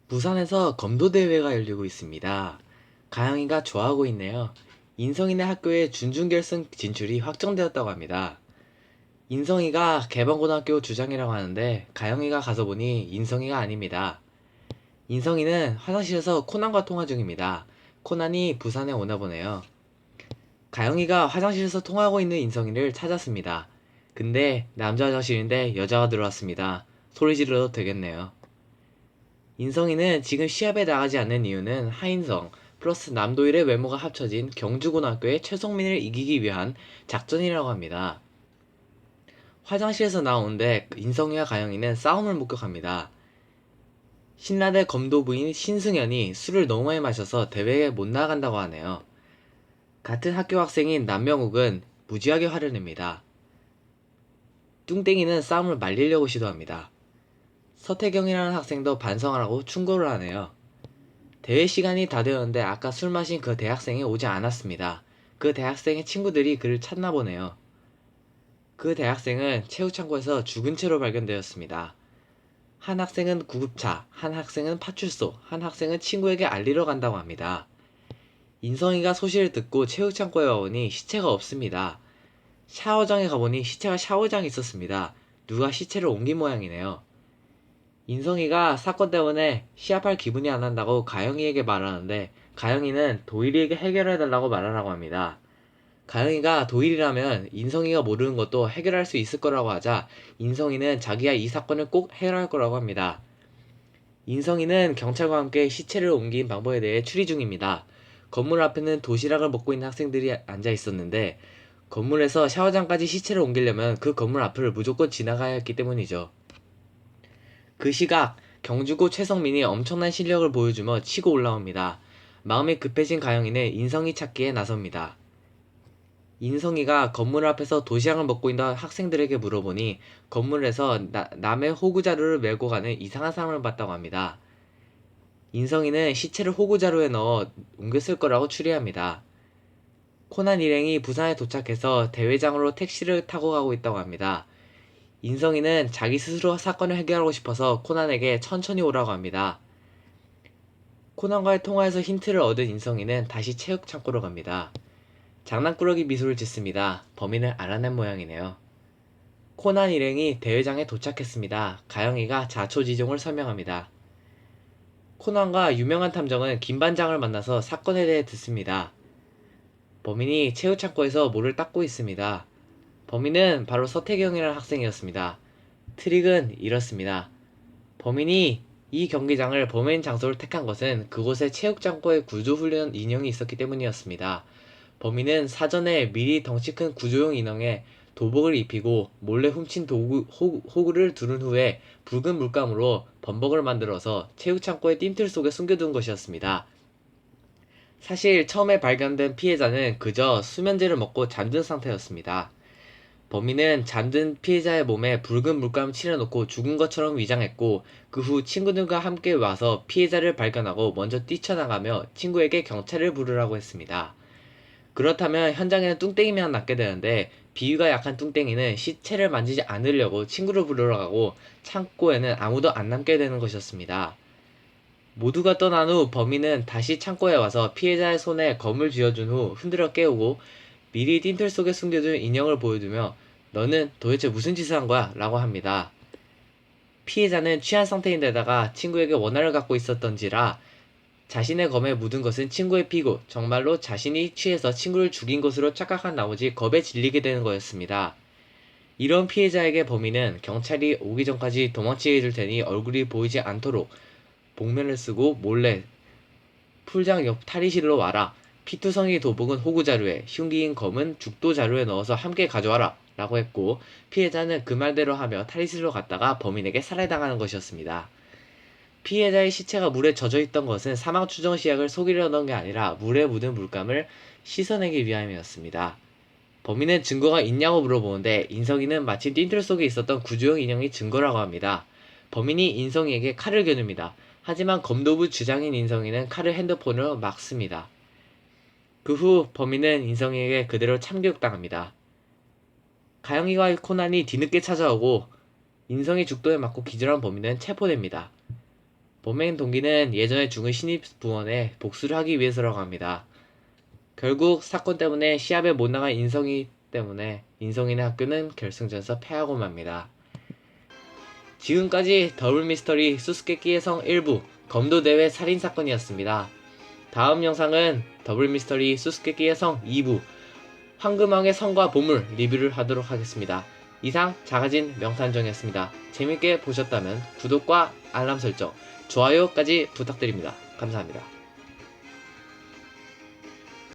부산에서 검도대회가 열리고 있습니다. 가영이가 좋아하고 있네요. 인성이네 학교의 준중결승 진출이 확정되었다고 합니다. 인성이가 개방고등학교 주장이라고 하는데 가영이가 가서 보니 인성이가 아닙니다. 인성이는 화장실에서 코난과 통화 중입니다. 코난이 부산에 오나 보네요. 가영이가 화장실에서 통화하고 있는 인성이를 찾았습니다. 근데 남자 화장실인데 여자가 들어왔습니다. 소리 지르도 되겠네요. 인성이는 지금 시합에 나가지 않는 이유는 하인성 플러스 남도일의 외모가 합쳐진 경주고등학교의 최성민을 이기기 위한 작전이라고 합니다. 화장실에서 나오는데 인성이와 가영이는 싸움을 목격합니다. 신라대 검도부인 신승현이 술을 너무 많이 마셔서 대회에 못 나간다고 하네요. 같은 학교 학생인 남명욱은 무지하게 화를 냅니다. 뚱땡이는 싸움을 말리려고 시도합니다. 서태경이라는 학생도 반성하라고 충고를 하네요. 대회 시간이 다 되었는데 아까 술 마신 그 대학생이 오지 않았습니다. 그 대학생의 친구들이 그를 찾나 보네요. 그 대학생은 체육창고에서 죽은 채로 발견되었습니다. 한 학생은 구급차, 한 학생은 파출소, 한 학생은 친구에게 알리러 간다고 합니다. 인성이가 소식을 듣고 체육창고에 와보니 시체가 없습니다. 샤워장에 가보니 시체가 샤워장에 있었습니다. 누가 시체를 옮긴 모양이네요. 인성이가 사건 때문에 시합할 기분이 안 난다고 가영이에게 말하는데 가영이는 도일이에게 해결해달라고 말하라고 합니다. 가영이가 도일이라면 인성이가 모르는 것도 해결할 수 있을 거라고 하자 인성이는 자기가 이 사건을 꼭 해결할 거라고 합니다. 인성이는 경찰과 함께 시체를 옮긴 방법에 대해 추리 중입니다. 건물 앞에는 도시락을 먹고 있는 학생들이 앉아 있었는데 건물에서 샤워장까지 시체를 옮기려면 그 건물 앞을 무조건 지나가야 했기 때문이죠. 그 시각 경주고 최성민이 엄청난 실력을 보여주며 치고 올라옵니다. 마음이 급해진 가영이는 인성이 찾기에 나섭니다. 인성이가 건물 앞에서 도시락을 먹고 있는 학생들에게 물어보니 건물에서 남의 호구 자루를 메고 가는 이상한 사람을 봤다고 합니다. 인성이는 시체를 호구 자루에 넣어 옮겼을 거라고 추리합니다. 코난 일행이 부산에 도착해서 대회장으로 택시를 타고 가고 있다고 합니다. 인성이는 자기 스스로 사건을 해결하고 싶어서 코난에게 천천히 오라고 합니다. 코난과의 통화에서 힌트를 얻은 인성이는 다시 체육 창고로 갑니다. 장난꾸러기 미소를 짓습니다. 범인을 알아낸 모양이네요. 코난 일행이 대회장에 도착했습니다. 가영이가 자초지종을 설명합니다. 코난과 유명한 탐정은 김반장을 만나서 사건에 대해 듣습니다. 범인이 체육 창고에서 물을 닦고 있습니다. 범인은 바로 서태경이라는 학생이었습니다. 트릭은 이렇습니다. 범인이 이 경기장을 범행 장소로 택한 것은 그곳에 체육장고에 구조훈련 인형이 있었기 때문이었습니다. 범인은 사전에 미리 덩치 큰 구조용 인형에 도복을 입히고 몰래 훔친 호구를 두른 후에 붉은 물감으로 범벅을 만들어서 체육창고의 띵틀 속에 숨겨둔 것이었습니다. 사실 처음에 발견된 피해자는 그저 수면제를 먹고 잠든 상태였습니다. 범인은 잠든 피해자의 몸에 붉은 물감을 칠해놓고 죽은 것처럼 위장했고 그 후 친구들과 함께 와서 피해자를 발견하고 먼저 뛰쳐나가며 친구에게 경찰을 부르라고 했습니다. 그렇다면 현장에는 뚱땡이만 남게 되는데 비위가 약한 뚱땡이는 시체를 만지지 않으려고 친구를 부르러 가고 창고에는 아무도 안 남게 되는 것이었습니다. 모두가 떠난 후 범인은 다시 창고에 와서 피해자의 손에 검을 쥐어준 후 흔들어 깨우고 미리 띵틀 속에 숨겨둔 인형을 보여주며 너는 도대체 무슨 짓을 한 거야? 라고 합니다. 피해자는 취한 상태인데다가 친구에게 원한을 갖고 있었던지라 자신의 검에 묻은 것은 친구의 피고 정말로 자신이 취해서 친구를 죽인 것으로 착각한 나머지 겁에 질리게 되는 거였습니다. 이런 피해자에게 범인은 경찰이 오기 전까지 도망치게 해줄 테니 얼굴이 보이지 않도록 복면을 쓰고 몰래 풀장 옆 탈의실로 와라. 피투성이 도복은 호구 자루에, 흉기인 검은 죽도 자루에 넣어서 함께 가져와라. 라고 했고 피해자는 그 말대로 하며 탈의실로 갔다가 범인에게 살해당하는 것이었습니다. 피해자의 시체가 물에 젖어있던 것은 사망 추정 시약을 속이려던 게 아니라 물에 묻은 물감을 씻어내기 위함이었습니다. 범인은 증거가 있냐고 물어보는데 인성이는 마침 띵틀 속에 있었던 구조용 인형이 증거라고 합니다. 범인이 인성이에게 칼을 겨눕니다. 하지만 검도부 주장인 인성이는 칼을 핸드폰으로 막습니다. 그 후 범인은 인성이에게 그대로 참교육당합니다. 가영이와 코난이 뒤늦게 찾아오고 인성이 죽도에 맞고 기절한 범인은 체포됩니다. 범행 동기는 예전에 죽은 신입 부원에 복수를 하기 위해서라고 합니다. 결국 사건 때문에 시합에 못 나간 인성이 때문에 인성이네 학교는 결승전에서 패하고 맙니다. 지금까지 더블 미스터리 수수께끼의 성 1부 검도대회 살인사건이었습니다. 다음 영상은 더블 미스터리 수수께끼의 성 2부 황금왕의 성과 보물 리뷰를 하도록 하겠습니다. 이상 작아진 명탐정이었습니다. 재밌게 보셨다면 구독과 알람 설정, 좋아요까지 부탁드립니다. 감사합니다.